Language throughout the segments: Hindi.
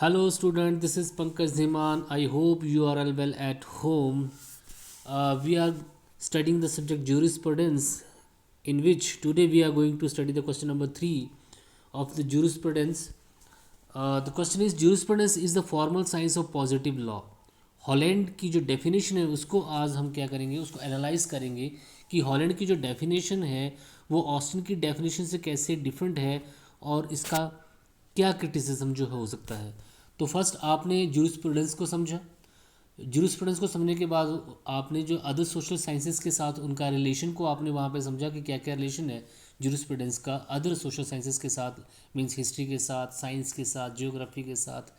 Hello student, this is Pankaj Dhiman. I hope you are all well at home. We are studying the subject jurisprudence, in which today we are going to study the question number 3 of the jurisprudence. The question is, jurisprudence is the formal science of positive law. Holland की जो डेफिनेशन है उसको आज हम क्या करेंगे, उसको एनालाइज करेंगे कि हॉलैंड की जो डेफिनेशन है वो ऑस्टिन की डेफिनेशन से कैसे डिफरेंट है और इसका क्या क्रिटिसिज्म जो है हो सकता है। तो फर्स्ट आपने जूरिस्प्रूडेंस को समझा। जूरिस्प्रूडेंस को समझने के बाद आपने जो अदर सोशल साइंसेस के साथ उनका रिलेशन को आपने वहाँ पे समझा कि क्या क्या रिलेशन है जूरिस्प्रूडेंस का अदर सोशल साइंसेस के साथ, मींस हिस्ट्री के साथ, साइंस के साथ, जियोग्राफी के साथ,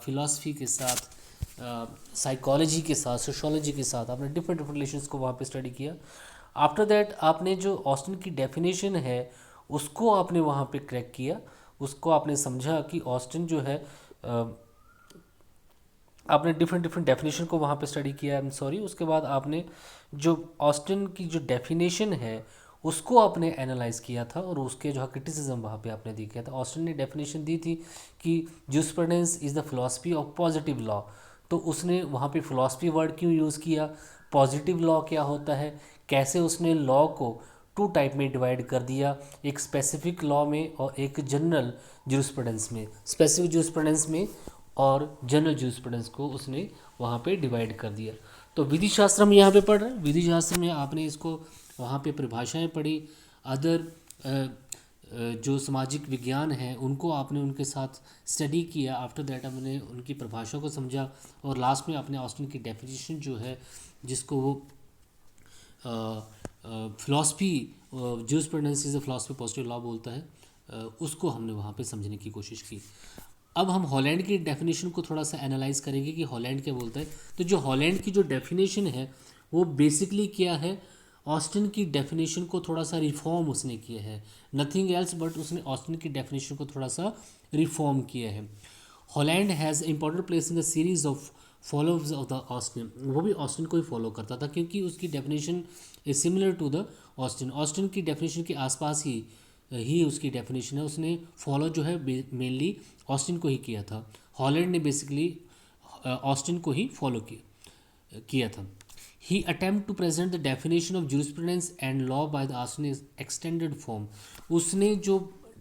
फिलॉसफी के साथ, साइकोलॉजी के साथ, सोशोलॉजी के साथ आपने डिफरेंट डिफरेंट रिलेशंस को वहाँ पे स्टडी किया। आफ्टर दैट आपने जो ऑस्टिन की डेफिनेशन है उसको आपने वहाँ पे क्रैक किया, उसको आपने समझा कि ऑस्टिन जो है आपने डिफरेंट डिफरेंट डेफिनेशन को वहाँ पे स्टडी किया। I am sorry. उसके बाद आपने जो ऑस्टिन की जो डेफिनेशन है उसको आपने एनालाइज किया था और उसके जो क्रिटिसिज्म वहाँ पे आपने दिया था। ऑस्टिन ने डेफिनेशन दी थी कि jurisprudence is the philosophy of positive law. तो उसने वहाँ पे फिलॉसफी वर्ड क्यों यूज़ किया, पॉजिटिव लॉ क्या होता है, कैसे उसने लॉ को टू टाइप में डिवाइड कर दिया, एक स्पेसिफिक लॉ में और एक जनरल जूरिस्प्रूडेंस में, स्पेसिफिक जूरिस्प्रूडेंस में और जनरल जूरिस्प्रूडेंस को उसने वहाँ पे डिवाइड कर दिया। तो विधि शास्त्र हम यहाँ पे पढ़ रहे हैं। विधि शास्त्र में आपने इसको वहाँ पे परिभाषाएं पढ़ी, अदर जो सामाजिक विज्ञान हैं उनको आपने उनके साथ स्टडी किया। आफ्टर दैट हमने उनकी परिभाषा को समझा और लास्ट में आपने ऑस्टिन की डेफिनेशन जो है जिसको वो philosophy jurisprudence is a philosophy positive law बोलता है, उसको हमने वहाँ पे समझने की कोशिश की। अब हम हॉलैंड की डेफिनेशन को थोड़ा सा एनालाइज करेंगे कि हॉलैंड क्या बोलता है। तो जो हॉलैंड की जो डेफिनेशन है वो बेसिकली क्या है, ऑस्टिन की डेफिनेशन को थोड़ा सा रिफॉर्म उसने किया है, नथिंग एल्स बट उसने ऑस्टिन की डेफिनेशन को थोड़ा सा रिफॉर्म किया है। Holland has important place in the series of followers of the Austin. वो भी ऑस्टिन को ही फॉलो करता था क्योंकि उसकी definition is similar to the Austin. Austin की डेफिनेशन के आसपास ही उसकी डेफिनेशन है। उसने फॉलो जो है मेनली ऑस्टिन को ही किया था। हॉलैंड ने बेसिकली ऑस्टिन को ही फॉलो किया था। He attempt to present the definition of jurisprudence and law by the Austin extended form. उसने जो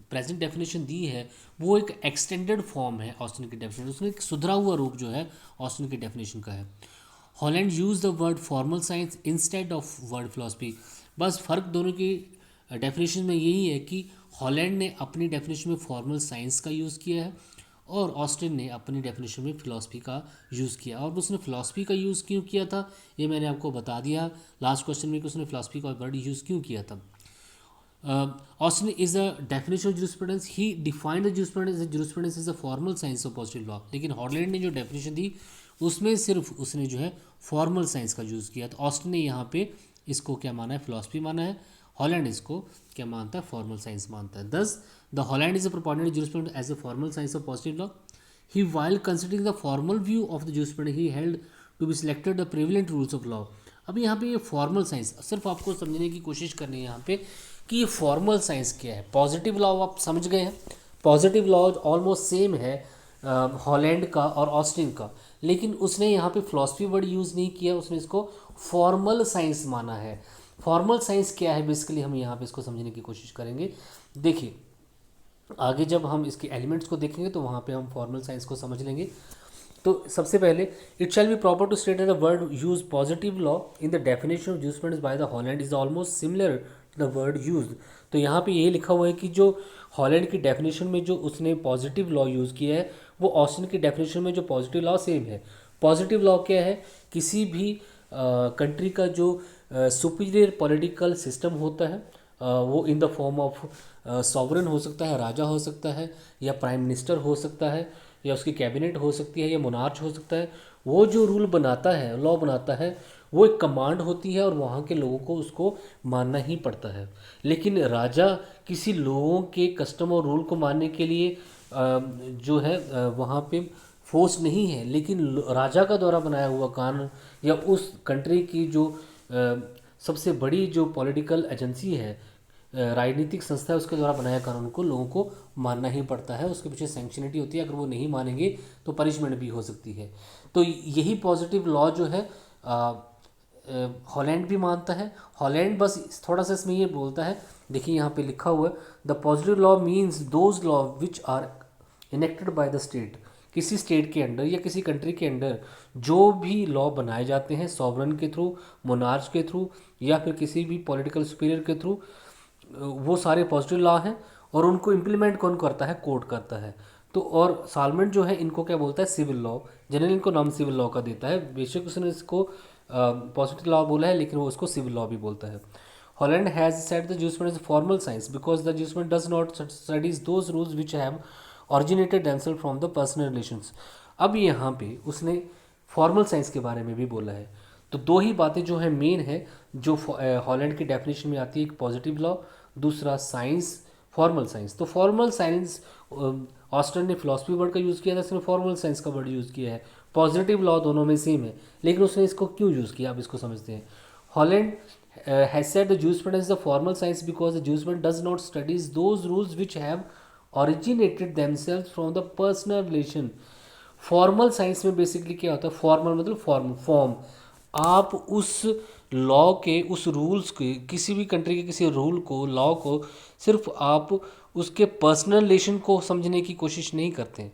प्रेजेंट डेफिनेशन दी है वो एक एक्सटेंडेड फॉर्म है ऑस्टिन की डेफिनेशन, उसने एक सुधरा हुआ रूप जो है ऑस्टिन की डेफिनेशन का है। Holland use the word formal science instead of word philosophy. बस फ़र्क दोनों की डेफिनेशन में यही है कि हॉलैंड ने अपनी डेफिनेशन में फॉर्मल साइंस का यूज़ किया है और ऑस्टिन ने अपनी डेफिनेशन में फ़िलॉसफी का यूज़ किया। और उसने फ़िलॉसफी का यूज़ क्यों किया था ये मैंने आपको बता दिया लास्ट क्वेश्चन में कि उसने फ़िलॉसफी का वर्ड यूज़ क्यों किया था। Austin is a definition of jurisprudence. He defined the jurisprudence as jurisprudence is a formal science of positive law. लेकिन हॉलैंड ने जो डेफिनेशन दी उसमें सिर्फ उसने जो है फॉर्मल साइंस का यूज़ किया। तो ऑस्टिन ने यहाँ पे इसको क्या माना है, फिलॉसफी माना है। हॉलैंड इसको क्या मानता है, फॉर्मल साइंस मानता है। दस the Holland is a proponent jurisprudence as a formal science of positive law. He, while considering the formal view of the jurisprudence, he held to be selected the prevalent rules of law. अभी यहाँ पे ये फॉर्मल साइंस सिर्फ आपको समझने की कोशिश करनी है यहाँ पे कि ये फॉर्मल साइंस क्या है। पॉजिटिव लॉ आप समझ गए हैं, पॉजिटिव लॉ ऑलमोस्ट सेम है हॉलैंड का और ऑस्टिन का, लेकिन उसने यहाँ पे फिलॉसफी वर्ड यूज़ नहीं किया, उसने इसको फॉर्मल साइंस माना है। फॉर्मल साइंस क्या है बेसिकली हम यहाँ पे इसको समझने की कोशिश करेंगे। देखिए आगे जब हम इसके एलिमेंट्स को देखेंगे तो वहाँ पे हम फॉर्मल साइंस को समझ लेंगे। तो सबसे पहले it shall be proper to state the word use positive law in the definition of jurisprudence by the Holland is almost similar to the word use. तो यहाँ पे ये लिखा हुआ है कि जो हॉलैंड की डेफिनेशन में जो उसने पॉजिटिव लॉ यूज़ किया है वो ऑस्टिन की डेफिनेशन में जो पॉजिटिव लॉ सेम है। पॉजिटिव लॉ क्या है, किसी भी कंट्री का जो सुपीरियर पॉलिटिकल सिस्टम होता है वो in the form of sovereign हो सकता है, राजा हो सकता है या प्राइम मिनिस्टर हो सकता है या उसकी कैबिनेट हो सकती है या मोनार्च हो सकता है। वो जो रूल बनाता है, लॉ बनाता है, वो एक कमांड होती है और वहाँ के लोगों को उसको मानना ही पड़ता है। लेकिन राजा किसी लोगों के कस्टम और रूल को मानने के लिए जो है वहाँ पे फोर्स नहीं है, लेकिन राजा का द्वारा बनाया हुआ कानून या उस कंट्री की जो सबसे बड़ी जो पॉलिटिकल एजेंसी है राजनीतिक संस्था है उसके द्वारा बनाया कानून को लोगों को मानना ही पड़ता है, उसके पीछे सैंक्शनिटी होती है, अगर वो नहीं मानेंगे तो पनिशमेंट भी हो सकती है। तो यही पॉजिटिव लॉ जो है हॉलैंड भी मानता है। हॉलैंड बस थोड़ा सा इसमें ये बोलता है, देखिए यहाँ पे लिखा हुआ है, the positive law means those law which are enacted by the state. किसी स्टेट के अंडर या किसी कंट्री के अंडर जो भी लॉ बनाए जाते हैं सॉवरन के थ्रू, मोनार्च के थ्रू या फिर किसी भी पॉलिटिकल सुपीरियर के थ्रू, वो सारे पॉजिटिव लॉ हैं और उनको इम्प्लीमेंट कौन करता है, कोर्ट करता है। तो और सालमेंट जो है इनको क्या बोलता है, सिविल लॉ। जनरली इनको नाम सिविल लॉ का देता है, बेशक उसने इसको पॉजिटिव लॉ बोला है लेकिन वो उसको सिविल लॉ भी बोलता है। Holland has set the jurisprudence formal science because the jurisprudence does not studies those rules which have originated themselves from the personal relations. अब यहाँ पे उसने फॉर्मल साइंस के बारे में भी बोला है। तो दो ही बातें जो है मेन है जो हॉलैंड की डेफिनेशन में आती है, एक पॉजिटिव लॉ, दूसरा साइंस, फॉर्मल साइंस। तो फॉर्मल साइंस ऑस्टन ने फिलॉसफी वर्ड का यूज़ किया था, इसने फॉर्मल साइंस का वर्ड यूज़ किया है। पॉजिटिव लॉ दोनों में सेम है लेकिन उसने इसको क्यों यूज़ किया आप इसको समझते हैं। Holland has said the jurisprudence is a formal science because the jurisprudence does not studies those rules which have originated themselves from the personal relation। Formal science में बेसिकली क्या होता है, फॉर्मल मतलब फॉर्म। आप उस लॉ के, उस रूल्स के, किसी भी कंट्री के किसी रूल को, लॉ को सिर्फ आप उसके पर्सनल रिलेशन को समझने की कोशिश नहीं करते हैं।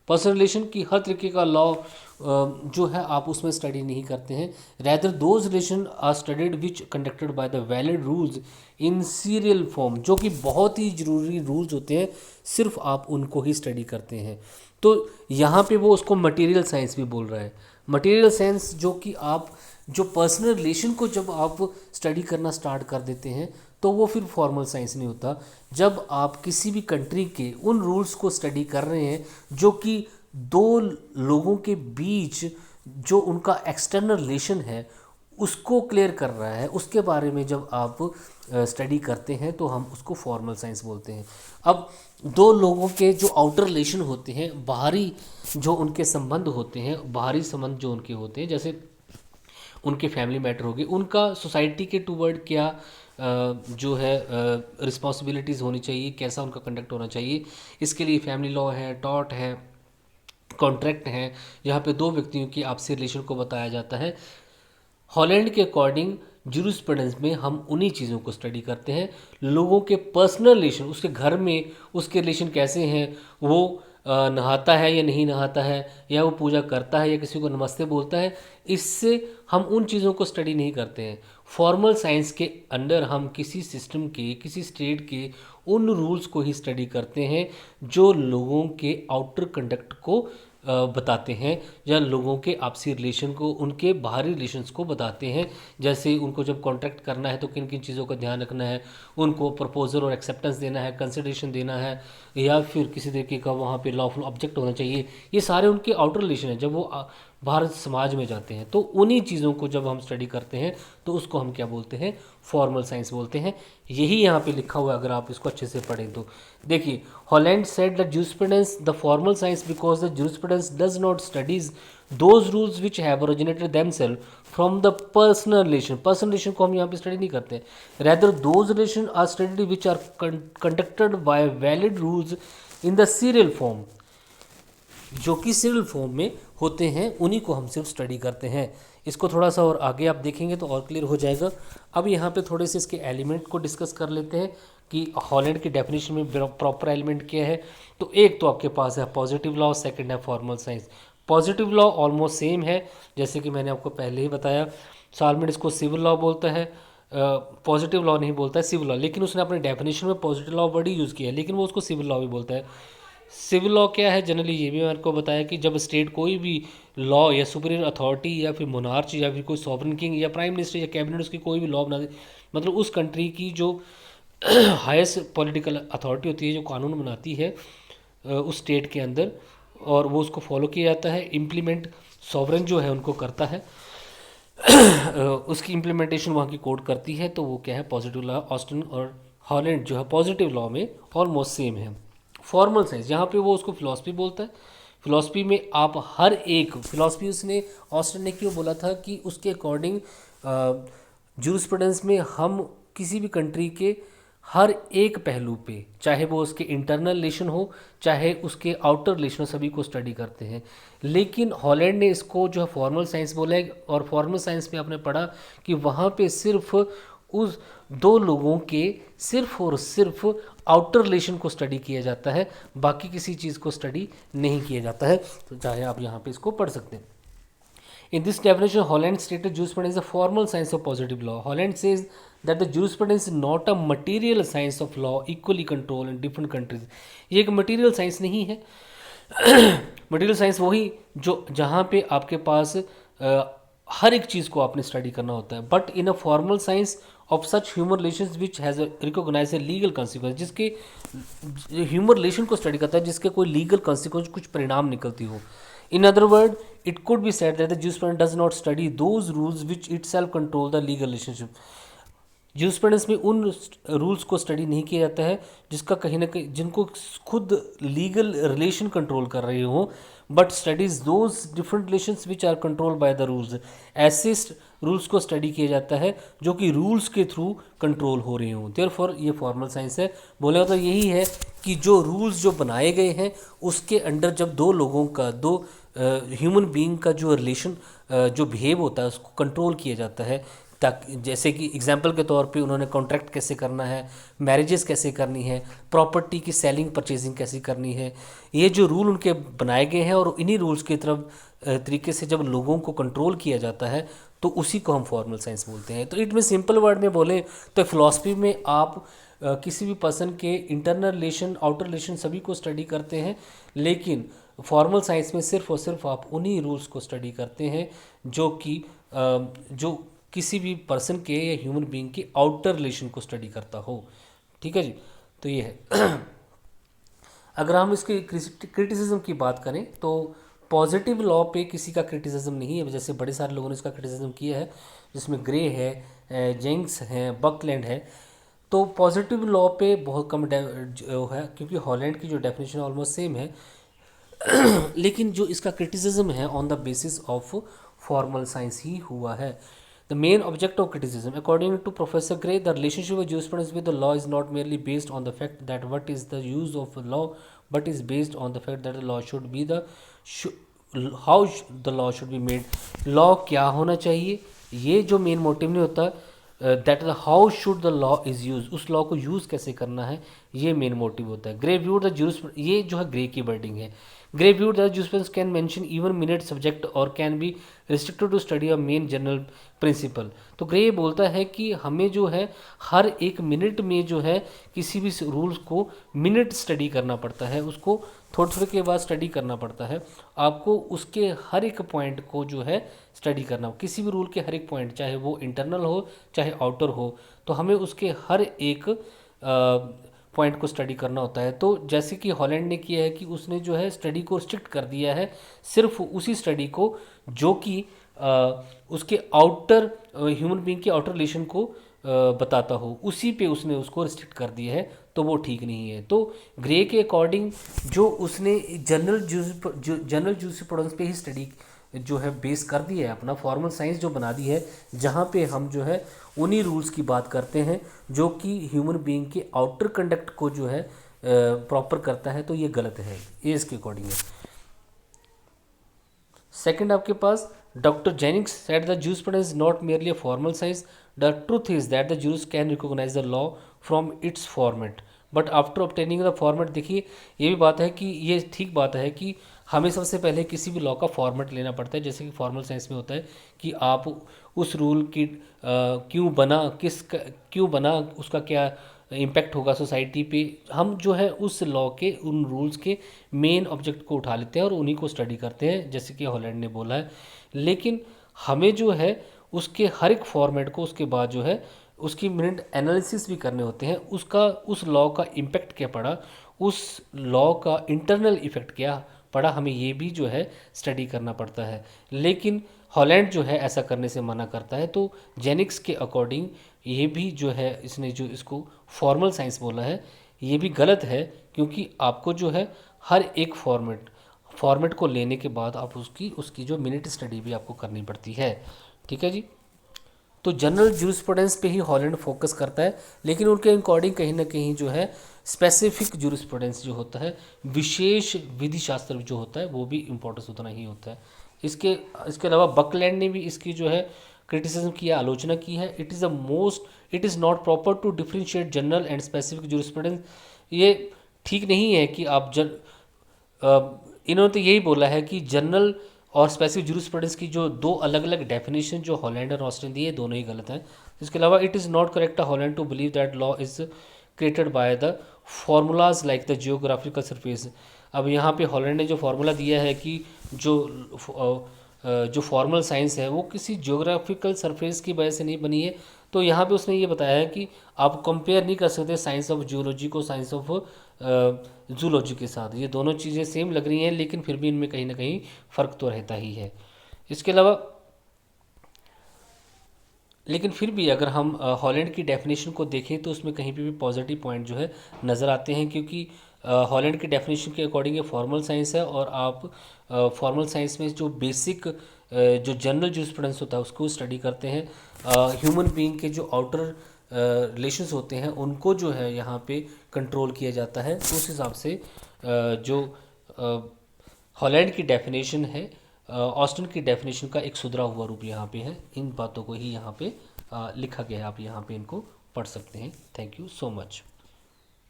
पर्सनल रिलेशन की हर तरीके का लॉ जो है आप उसमें स्टडी नहीं करते हैं। Rather those relation are studied which conducted by the valid rules in serial form, जो कि बहुत ही ज़रूरी रूल्स होते हैं, सिर्फ आप उनको ही स्टडी करते हैं। तो यहाँ पे वो उसको मटेरियल साइंस भी बोल रहा है। मटेरियल साइंस जो कि आप जो पर्सनल रिलेशन को जब आप स्टडी करना स्टार्ट कर देते हैं तो वो फिर फॉर्मल साइंस नहीं होता। जब आप किसी भी कंट्री के उन रूल्स को स्टडी कर रहे हैं जो कि दो लोगों के बीच जो उनका एक्सटर्नल रिलेशन है उसको क्लियर कर रहा है, उसके बारे में जब आप स्टडी करते हैं तो हम उसको फॉर्मल साइंस बोलते हैं। अब दो लोगों के जो आउटर रिलेशन होते हैं, बाहरी जो उनके संबंध होते हैं, बाहरी संबंध जो उनके होते हैं, जैसे उनके फैमिली मैटर होगी, उनका सोसाइटी के टूवर्ड क्या जो है रिस्पॉन्सिबिलिटीज़ होनी चाहिए, कैसा उनका कंडक्ट होना चाहिए, इसके लिए फैमिली लॉ है, टॉर्ट है, कॉन्ट्रैक्ट है, जहाँ पे दो व्यक्तियों की आपसी रिलेशन को बताया जाता है। हॉलैंड के अकॉर्डिंग जूरिस्प्रूडेंस में हम उन्हीं चीज़ों को स्टडी करते हैं। लोगों के पर्सनल रिलेशन, उसके घर में उसके रिलेशन कैसे हैं, वो नहाता है या नहीं नहाता है, या वो पूजा करता है या किसी को नमस्ते बोलता है, इससे हम उन चीज़ों को स्टडी नहीं करते हैं। फॉर्मल साइंस के अंडर हम किसी सिस्टम के, किसी स्टेट के उन रूल्स को ही स्टडी करते हैं जो लोगों के आउटर कंडक्ट को बताते हैं या लोगों के आपसी रिलेशन को, उनके बाहरी रिलेशंस को बताते हैं। जैसे उनको जब कॉन्ट्रैक्ट करना है तो किन किन चीज़ों का ध्यान रखना है, उनको प्रपोजल और एक्सेप्टेंस देना है, कंसिडरेशन देना है, या फिर किसी तरीके का वहाँ पे लॉफुल ऑब्जेक्ट होना चाहिए। ये सारे उनके आउटर रिलेशन हैं। जब वो भारत समाज में जाते हैं तो उन्हीं चीज़ों को जब हम स्टडी करते हैं तो उसको हम क्या बोलते हैं, फॉर्मल साइंस बोलते हैं। यही यहाँ पे लिखा हुआ है, अगर आप इसको अच्छे से पढ़ें तो देखिए, Holland said the jurisprudence the formal science because the jurisprudence does not studies those rules which have originated themselves from the personal relation. Personal relation को हम यहाँ पे स्टडी नहीं करते, rather those relation are studied which are conducted by valid rules in the serial form. जो कि सीरियल फॉर्म में होते हैं उन्हीं को हम सिर्फ स्टडी करते हैं। इसको थोड़ा सा और आगे आप देखेंगे तो और क्लियर हो जाएगा। अब यहाँ पे थोड़े से इसके एलिमेंट को डिस्कस कर लेते हैं कि हॉलैंड की डेफिनेशन में प्रॉपर एलिमेंट क्या है। तो एक तो आपके पास है पॉजिटिव लॉ, सेकंड है formal science. Positive law almost same है, जैसे कि मैंने आपको पहले ही बताया। सालमेंट इसको सिविल लॉ बोलता है, पॉजिटिव लॉ नहीं बोलता है, सिविल लॉ। लेकिन उसने अपने डेफिनेशन में पॉजिटिव लॉ वर्ड ही यूज़ किया है, लेकिन वो उसको सिविल लॉ भी बोलता है। सिविल लॉ क्या है, जनरली ये भी मैंने आपको बताया कि जब स्टेट कोई भी लॉ या सुपीरियर अथॉरिटी या फिर मोनार्च या फिर कोई सॉवरन किंग या प्राइम मिनिस्टर या कैबिनेट उसकी कोई भी लॉ बना दे, मतलब उस कंट्री की जो हाईएस्ट पॉलिटिकल अथॉरिटी होती है जो कानून बनाती है उस स्टेट के अंदर, और वो उसको फॉलो किया जाता है। इम्प्लीमेंट सॉवरन जो है उनको करता है उसकी इम्प्लीमेंटेशन वहाँ की कोर्ट करती है। तो वो क्या है, पॉजिटिव लॉ। ऑस्टन और हॉलैंड जो है पॉजिटिव लॉ में ऑलमोस्ट सेम है। फॉर्मल साइंस जहाँ पे वो उसको फिलॉसफी बोलता है। फिलॉसफी में आप हर एक फिलॉसफी, उसने ऑस्टन ने क्यों बोला था कि उसके अकॉर्डिंग जूरिस्प्रूडेंस में हम किसी भी कंट्री के हर एक पहलू पे, चाहे वो उसके इंटरनल रिलेशन हो चाहे उसके आउटर रिलेशन हो, सभी को स्टडी करते हैं। लेकिन हॉलैंड ने इसको जो है फॉर्मल साइंस बोला है, और फॉर्मल साइंस में आपने पढ़ा कि वहाँ पे सिर्फ उस दो लोगों के सिर्फ और सिर्फ आउटर रिलेशन को स्टडी किया जाता है, बाकी किसी चीज़ को स्टडी नहीं किया जाता है। तो चाहे आप यहाँ पे इसको पढ़ सकते हैं। In this definition, Holland stated jurisprudence is a formal science of positive law. Holland says that the jurisprudence is not a material science of law equally controlled in different countries. ये एक मटेरियल साइंस नहीं है। मटेरियल साइंस वही जो जहाँ पे आपके पास हर एक चीज़ को आपने स्टडी करना होता है, but in a formal science of such human relations which has recognise a legal consequence, जिसके ह्यूमन रिलेशन को स्टडी करता है जिसके कोई लीगल कॉन्सिक्वेंस, कुछ परिणाम निकलती हो। In other words, it could be said that the jurisprudence does not study those rules which itself control the legal relationship. jurisprudence में उन रूल्स को स्टडी नहीं किया जाता है जिसका कहीं ना कहीं जिनको खुद लीगल रिलेशन कंट्रोल कर रहे हो, but studies those different relations which are control by the rules. ऐसे रूल्स को स्टडी किया जाता है जो कि रूल्स के थ्रू कंट्रोल हो रहे हों। देयरफॉर ये फॉर्मल साइंस है। बोले तो यही है कि जो रूल्स जो बनाए गए हैं उसके अंडर जब दो लोगों का, दो ह्यूमन बीइंग का जो रिलेशन जो बिहेव होता है उसको कंट्रोल किया जाता है, ताकि जैसे कि एग्जांपल के तौर पे उन्होंने कॉन्ट्रैक्ट कैसे करना है, मैरिजेस कैसे करनी है, प्रॉपर्टी की सेलिंग परचेजिंग कैसे करनी है, ये जो रूल उनके बनाए गए हैं और इन्हीं रूल्स की तरफ तरीके से जब लोगों को कंट्रोल किया जाता है तो उसी को हम फॉर्मल साइंस बोलते हैं। तो इट में सिंपल वर्ड में बोले तो फिलॉसफी में आप किसी भी पर्सन के इंटरनल रिलेशन, आउटर रिलेशन सभी को स्टडी करते हैं, लेकिन फॉर्मल साइंस में सिर्फ और सिर्फ आप उन्हीं रूल्स को स्टडी करते हैं जो कि जो किसी भी पर्सन के या ह्यूमन बीइंग के आउटर रिलेशन को स्टडी करता हो। ठीक है जी, तो ये है। अगर हम इसके क्रिटिसिज्म की बात करें तो पॉजिटिव लॉ पे किसी का क्रिटिसिज्म नहीं है, जैसे बड़े सारे लोगों ने इसका क्रिटिसिज्म किया है, जिसमें ग्रे है, जेंग्स हैं, बकलैंड है। तो पॉजिटिव लॉ पे बहुत कम है क्योंकि हॉलैंड की जो डेफिनेशन ऑलमोस्ट सेम है। लेकिन जो इसका क्रिटिसिज्म है on the basis of formal science ही हुआ है। The main object of criticism, according to Professor Gray, the relationship of jurisprudence with the law is not merely based on the fact that what is the use of the law, but is based on the fact that the law should be how the law should be made. Law क्या होना चाहिए, ये जो मेन मोटिव नहीं होता, that how should the law is use, उस लॉ को यूज़ कैसे करना है, ये मेन मोटिव होता है। ग्रे व्यू द jurisprudence, ये जो है ग्रे की वर्डिंग है। Gray viewed that jurisprudence can mention even minute subject or can be restricted to study a main general principle. तो ग्रे ये बोलता है कि हमें जो है हर एक मिनट में जो है किसी भी रूल्स को मिनट स्टडी करना पड़ता है, उसको थोड़े थोड़े के बाद स्टडी करना पड़ता है। आपको उसके हर एक पॉइंट को जो है स्टडी करना, किसी भी रूल के हर एक पॉइंट, चाहे वो इंटरनल हो चाहे आउटर हो, तो हमें उसके हर एक पॉइंट को स्टडी करना होता है। तो जैसे कि हॉलैंड ने किया है कि उसने जो है स्टडी को रिस्ट्रिक्ट कर दिया है सिर्फ उसी स्टडी को जो कि उसके आउटर ह्यूमन बीइंग के आउटर रिलेशन को बताता हो, उसी पे उसने उसको रिस्ट्रिक्ट कर दिया है, तो वो ठीक नहीं है। तो ग्रे के अकॉर्डिंग जो उसने जनरल जूरिस्प्रूडेंस पे ही स्टडी जो है बेस कर दिया है, अपना फॉर्मल साइंस जो बना दी है, जहाँ पे हम जो है उन्हीं रूल्स की बात करते हैं जो कि ह्यूमन बीइंग के आउटर कंडक्ट को जो है प्रॉपर करता है, तो ये गलत है, ये इसके अकॉर्डिंग है। सेकंड आपके पास doctor Jennings said the jurisprudence is not merely a formal science. The truth is that the jurist can recognize the law from its format. But after obtaining the format, देखिए ये भी बात है कि ये ठीक बात है कि हमें सबसे पहले किसी भी लॉ का फॉर्मेट लेना पड़ता है, जैसे कि फॉर्मल साइंस में होता है कि आप उस रूल की क्यों बना, उसका क्या इम्पैक्ट होगा सोसाइटी पे, हम जो है उस लॉ के उन रूल्स के मेन ऑब्जेक्ट को उठा लेते हैं और उन्हीं को स्टडी करते हैं, जैसे कि हॉलैंड ने बोला है। लेकिन हमें जो है उसके हर एक फॉर्मेट को उसके बाद जो है उसकी मिनट एनालिसिस भी करने होते हैं, उसका उस लॉ का इम्पैक्ट क्या पड़ा, उस लॉ का इंटरनल इफेक्ट क्या पड़ा, हमें ये भी जो है स्टडी करना पड़ता है। लेकिन हॉलैंड जो है ऐसा करने से मना करता है। तो जेनिक्स के अकॉर्डिंग ये भी जो है इसने जो इसको फॉर्मल साइंस बोला है ये भी गलत है, क्योंकि आपको जो है हर एक फॉर्मेट को लेने के बाद आप उसकी जो मिनट स्टडी भी आपको करनी पड़ती है। ठीक है जी। तो जनरल जूरिस्प्रूडेंस पे ही हॉलैंड फोकस करता है, लेकिन उनके अकॉर्डिंग कहीं ना कहीं जो है स्पेसिफिक जूरिस्प्रूडेंस जो होता है, विशेष विधि शास्त्र जो होता है, वो भी इम्पोर्टेंस उतना ही होता है। इसके इसके अलावा बकलैंड ने भी इसकी जो है क्रिटिसिज्म किया, आलोचना की है। It is not proper to differentiate general and specific jurisprudence. ये ठीक नहीं है कि आप इन्होंने तो यही बोला है कि जनरल और स्पेसिफिक जूरिस्प्रूडेंस की जो दो अलग अलग डेफिनेशन जो हॉलैंड और ऑस्टिन दिए, दोनों ही गलत हैं। इसके अलावा it is not correct Holland to believe that law is created by the formulas like the geographical surface. अब यहाँ पे हॉलैंड ने जो फार्मूला दिया है कि जो फॉर्मल साइंस है वो किसी जियोग्राफिकल सरफेस की वजह से नहीं बनी है। तो यहाँ पे उसने ये बताया है कि आप कंपेयर नहीं कर सकते साइंस ऑफ जियोलॉजी को साइंस ऑफ जूलॉजी के साथ। ये दोनों चीज़ें सेम लग रही हैं, लेकिन फिर भी इनमें कहीं ना कहीं फ़र्क तो रहता ही है। इसके अलावा लेकिन फिर भी अगर हम हॉलैंड की डेफिनेशन को देखें तो उसमें कहीं पे भी पॉजिटिव पॉइंट जो है नज़र आते हैं, क्योंकि हॉलैंड की डेफिनेशन के अकॉर्डिंग ये फॉर्मल साइंस है, और आप फॉर्मल साइंस में जो बेसिक जो जनरल जूरिस्प्रूडेंस होता है उसको स्टडी करते हैं। ह्यूमन बीइंग के जो आउटर रिलेशंस होते हैं उनको जो है यहाँ पे कंट्रोल किया जाता है। तो उस हिसाब से जो हॉलैंड की डेफिनेशन है, ऑस्टिन की डेफिनेशन का एक सुधरा हुआ रूप यहाँ पे है। इन बातों को ही यहाँ पे लिखा गया है, आप यहाँ पे इनको पढ़ सकते हैं। Thank you so much.